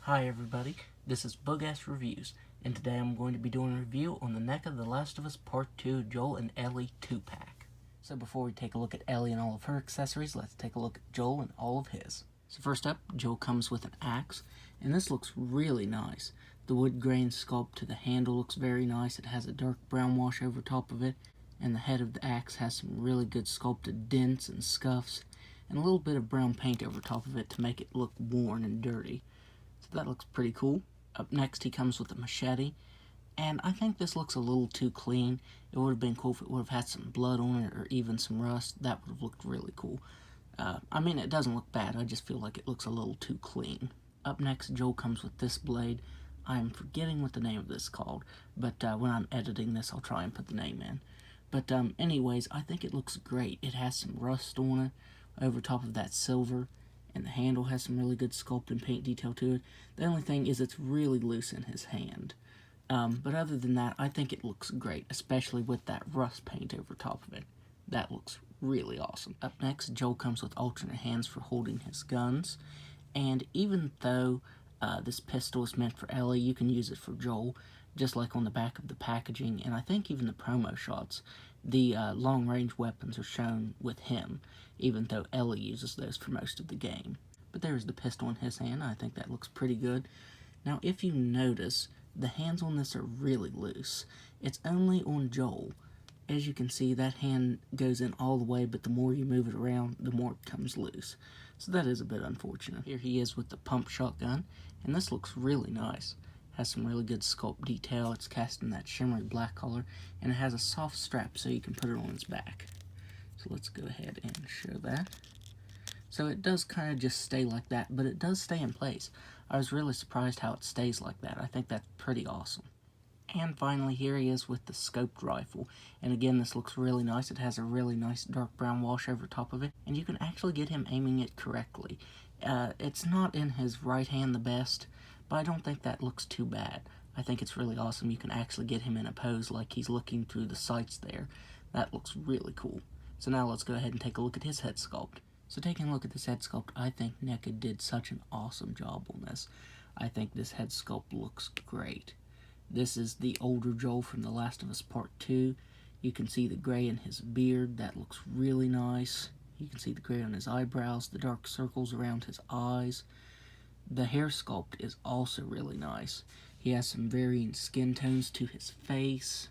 Hi everybody, this is Bug-Ass Reviews, and today I'm going to be doing a review on the NECA The Last of Us Part 2 Joel and Ellie 2-pack. So before we take a look at Ellie and all of her accessories, let's take a look at Joel and all of his. So first up, Joel comes with an axe, and this looks really nice. The wood grain sculpt to the handle looks very nice. It has a dark brown wash over top of it, and the head of the axe has some really good sculpted dents and scuffs, and a little bit of brown paint over top of it to make it look worn and dirty. So that looks pretty cool. Up next he comes with a machete, and I think this looks a little too clean. It would have been cool if it would have had some blood on it or even some rust. That would have looked really cool. I mean, it doesn't look bad, I just feel like it looks a little too clean. Up next, Joel comes with this blade. I'm forgetting what the name of this is called, but when I'm editing this, I'll try and put the name in. But anyways, I think it looks great. It has some rust on it over top of that silver, and the handle has some really good sculpt and paint detail to it. The only thing is it's really loose in his hand. But other than that, I think it looks great, especially with that rust paint over top of it. That looks really awesome. Up next, Joel comes with alternate hands for holding his guns, and even though this pistol is meant for Ellie, you can use it for Joel, just like on the back of the packaging, and I think even the promo shots, the long-range weapons are shown with him, even though Ellie uses those for most of the game. But there's the pistol in his hand. I think that looks pretty good. Now, if you notice, the hands on this are really loose. It's only on Joel. As you can see, that hand goes in all the way, but the more you move it around, the more it comes loose. So that is a bit unfortunate. Here he is with the pump shotgun, and this looks really nice. Has some really good sculpt detail. It's cast in that shimmery black color, and it has a soft strap so you can put it on his back. So let's go ahead and show that. So it does kind of just stay like that, but it does stay in place. I was really surprised how it stays like that. I think that's pretty awesome. And finally, here he is with the scoped rifle. And again, this looks really nice. It has a really nice dark brown wash over top of it, and you can actually get him aiming it correctly. It's not in his right hand the best, but I don't think that looks too bad. I think it's really awesome. You can actually get him in a pose like he's looking through the sights there. That looks really cool. So now let's go ahead and take a look at his head sculpt. So taking a look at this head sculpt, I think NECA did such an awesome job on this. I think this head sculpt looks great. This is the older Joel from The Last of Us Part 2. You can see the gray in his beard. That looks really nice. You can see the gray on his eyebrows, the dark circles around his eyes. The hair sculpt is also really nice. He has some varying skin tones to his face.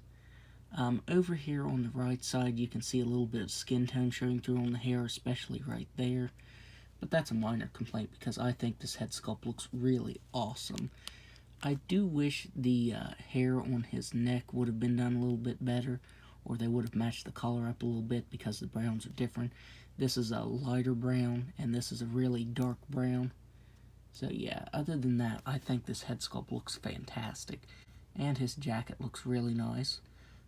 Over here on the right side, you can see a little bit of skin tone showing through on the hair, especially right there. But that's a minor complaint because I think this head sculpt looks really awesome. I do wish the hair on his neck would have been done a little bit better, or they would have matched the color up a little bit because the browns are different. This is a lighter brown, and this is a really dark brown. So yeah, other than that, I think this head sculpt looks fantastic. And his jacket looks really nice.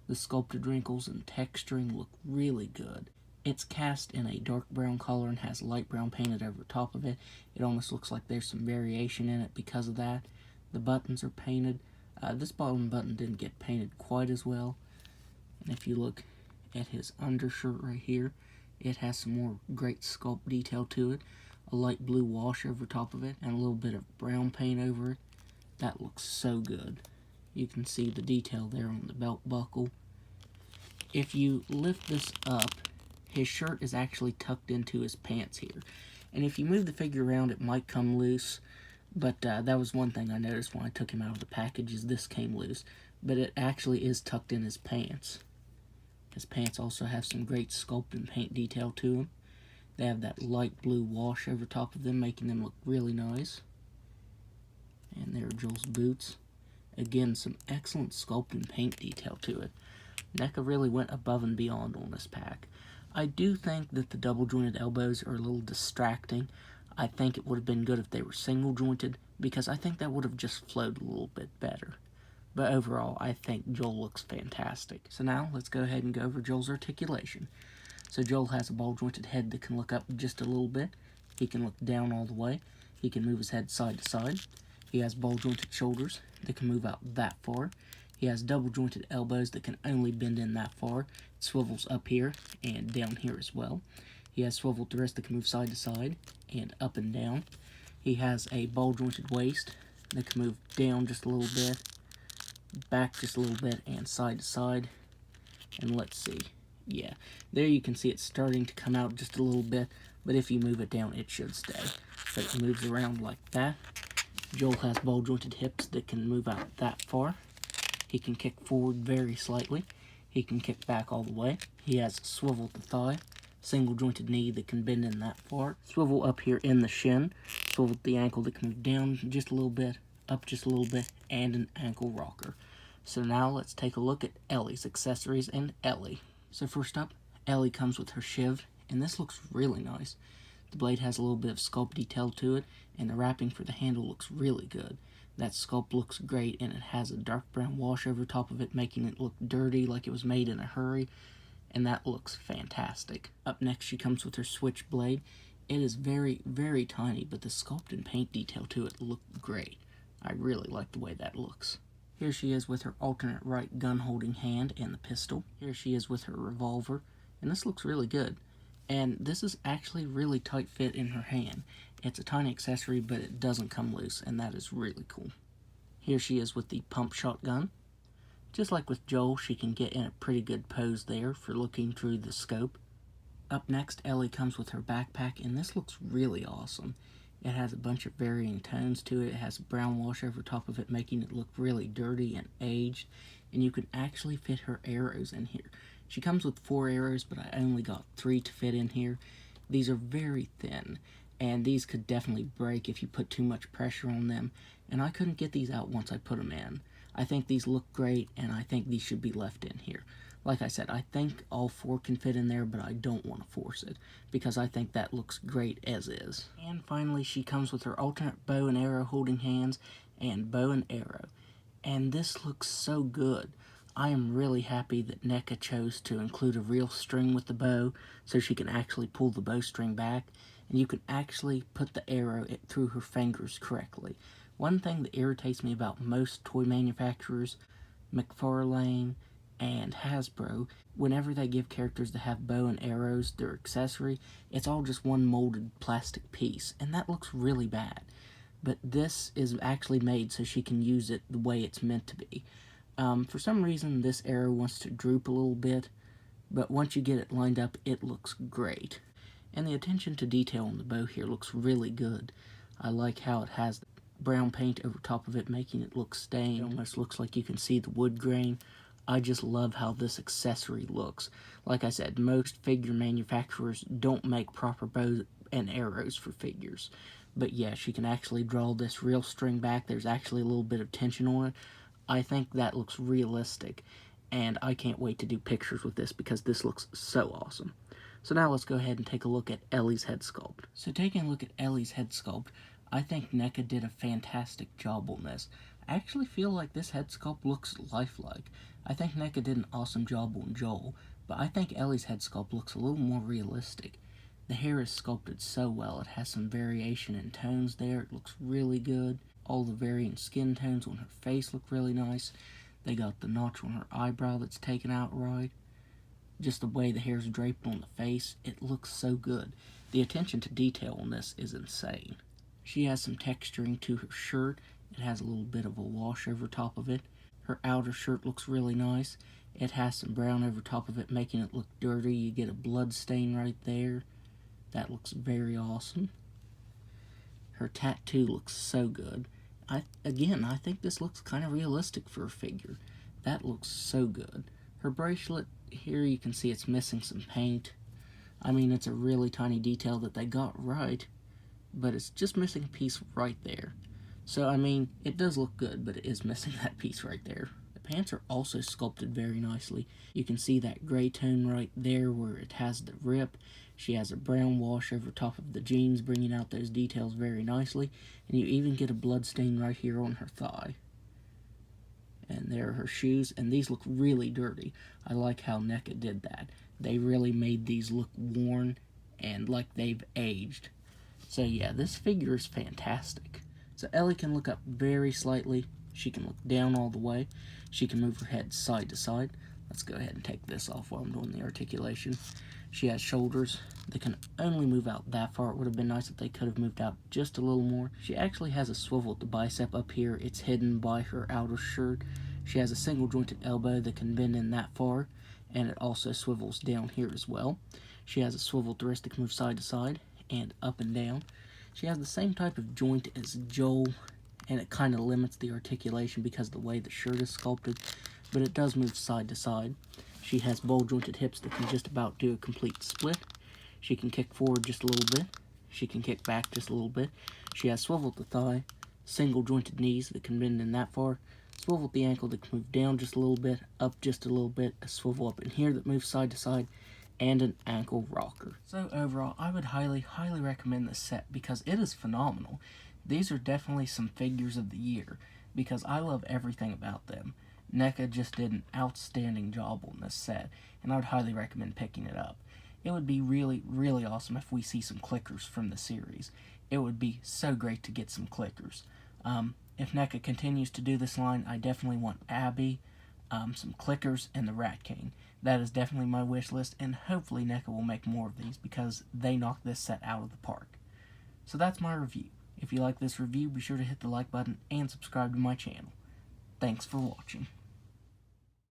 The sculpted wrinkles and texturing look really good. It's cast in a dark brown color and has light brown painted over top of it. It almost looks like there's some variation in it because of that. The buttons are painted. This bottom button didn't get painted quite as well. And if you look at his undershirt right here, it has some more great sculpt detail to it. A light blue wash over top of it, and a little bit of brown paint over it. That looks so good. You can see the detail there on the belt buckle. If you lift this up, his shirt is actually tucked into his pants here. And if you move the figure around, it might come loose. But that was one thing I noticed when I took him out of the package, is this came loose. But it actually is tucked in his pants. His pants also have some great sculpt and paint detail to them. They have that light blue wash over top of them, making them look really nice. And there are Joel's boots. Again, some excellent sculpt and paint detail to it. NECA really went above and beyond on this pack. I do think that the double jointed elbows are a little distracting. I think it would have been good if they were single jointed, because I think that would have just flowed a little bit better. But overall, I think Joel looks fantastic. So now, let's go ahead and go over Joel's articulation. So Joel has a ball jointed head that can look up just a little bit. He can look down all the way. He can move his head side to side. He has ball jointed shoulders that can move out that far. He has double jointed elbows that can only bend in that far. It swivels up here and down here as well. He has swiveled wrists that can move side to side and up and down. He has a ball jointed waist They can move down just a little bit, back just a little bit, and side to side. And let's see. Yeah, there you can see it's starting to come out just a little bit, but if you move it down, it should stay. But it moves around like that. Joel has ball-jointed hips that can move out that far. He can kick forward very slightly. He can kick back all the way. He has swivel at the thigh, single-jointed knee that can bend in that far, swivel up here in the shin, swivel at the ankle that can move down just a little bit, up just a little bit, and an ankle rocker. So now let's take a look at Ellie's accessories and Ellie. So first up, Ellie comes with her shiv, and this looks really nice. The blade has a little bit of sculpt detail to it, and the wrapping for the handle looks really good. That sculpt looks great, and it has a dark brown wash over top of it, making it look dirty like it was made in a hurry, and that looks fantastic. Up next, she comes with her switch blade. It is very, very tiny, but the sculpt and paint detail to it look great. I really like the way that looks. Here she is with her alternate right gun-holding hand and the pistol. Here she is with her revolver, and this looks really good. And this is actually really tight fit in her hand. It's a tiny accessory, but it doesn't come loose, and that is really cool. Here she is with the pump shotgun. Just like with Joel, she can get in a pretty good pose there for looking through the scope. Up next, Ellie comes with her backpack, and this looks really awesome. It has a bunch of varying tones to it. It has brown wash over top of it, making it look really dirty and aged. And you can actually fit her arrows in here. She comes with 4 arrows, but I only got 3 to fit in here. These are very thin, and these could definitely break if you put too much pressure on them. And I couldn't get these out once I put them in. I think these look great, and I think these should be left in here. Like I said, I think all 4 can fit in there, but I don't want to force it, because I think that looks great as is. And finally, she comes with her alternate bow and arrow holding hands, and bow and arrow. And this looks so good. I am really happy that NECA chose to include a real string with the bow, so she can actually pull the bowstring back, and you can actually put the arrow through her fingers correctly. One thing that irritates me about most toy manufacturers, McFarlane, and Hasbro, whenever they give characters that have bow and arrows their accessory, it's all just one molded plastic piece, and that looks really bad. But this is actually made so she can use it the way it's meant to be. For some reason, this arrow wants to droop a little bit, but once you get it lined up, it looks great. And the attention to detail on the bow here looks really good. I like how it has brown paint over top of it, making it look stained. It almost looks like you can see the wood grain. I just love how this accessory looks. Like I said, most figure manufacturers don't make proper bows and arrows for figures. But yeah, she can actually draw this real string back. There's actually a little bit of tension on it. I think that looks realistic, and I can't wait to do pictures with this because this looks so awesome. So now let's go ahead and take a look at Ellie's head sculpt. So taking a look at Ellie's head sculpt, I think NECA did a fantastic job on this. I actually feel like this head sculpt looks lifelike. I think NECA did an awesome job on Joel, but I think Ellie's head sculpt looks a little more realistic. The hair is sculpted so well. It has some variation in tones there. It looks really good. All the varying skin tones on her face look really nice. They got the notch on her eyebrow that's taken out right. Just the way the hair's draped on the face, it looks so good. The attention to detail on this is insane. She has some texturing to her shirt. It has a little bit of a wash over top of it. Her outer shirt looks really nice. It has some brown over top of it, making it look dirty. You get a blood stain right there. That looks very awesome. Her tattoo looks so good. I think this looks kind of realistic for a figure. That looks so good. Her bracelet, here you can see it's missing some paint. I mean, it's a really tiny detail that they got right, but it's just missing a piece right there. So, I mean, it does look good, but it is missing that piece right there. The pants are also sculpted very nicely. You can see that gray tone right there where it has the rip. She has a brown wash over top of the jeans, bringing out those details very nicely. And you even get a blood stain right here on her thigh. And there are her shoes, and these look really dirty. I like how NECA did that. They really made these look worn and like they've aged. So yeah, this figure is fantastic. So Ellie can look up very slightly. She can look down all the way. She can move her head side to side. Let's go ahead and take this off while I'm doing the articulation. She has shoulders that can only move out that far. It would have been nice if they could have moved out just a little more. She actually has a swivel at the bicep up here. It's hidden by her outer shirt. She has a single jointed elbow that can bend in that far, and it also swivels down here as well. She has a swiveled wrist that can move side to side and up and down. She has the same type of joint as Joel, and it kind of limits the articulation because of the way the shirt is sculpted, but it does move side to side. She has ball-jointed hips that can just about do a complete split. She can kick forward just a little bit. She can kick back just a little bit. She has swivel at the thigh, single-jointed knees that can bend in that far, swivel at the ankle that can move down just a little bit, up just a little bit, a swivel up in here that moves side to side, and an ankle rocker. So overall, I would highly recommend this set because it is phenomenal. These are definitely some figures of the year because I love everything about them. NECA just did an outstanding job on this set, and I would highly recommend picking it up. It would be really awesome if we see some clickers from the series. It would be so great to get some clickers. If NECA continues to do this line, I definitely want Abby, some clickers, and the Rat King. That is definitely my wish list, and hopefully NECA will make more of these because they knocked this set out of the park. So that's my review. If you like this review, be sure to hit the like button and subscribe to my channel. Thanks for watching.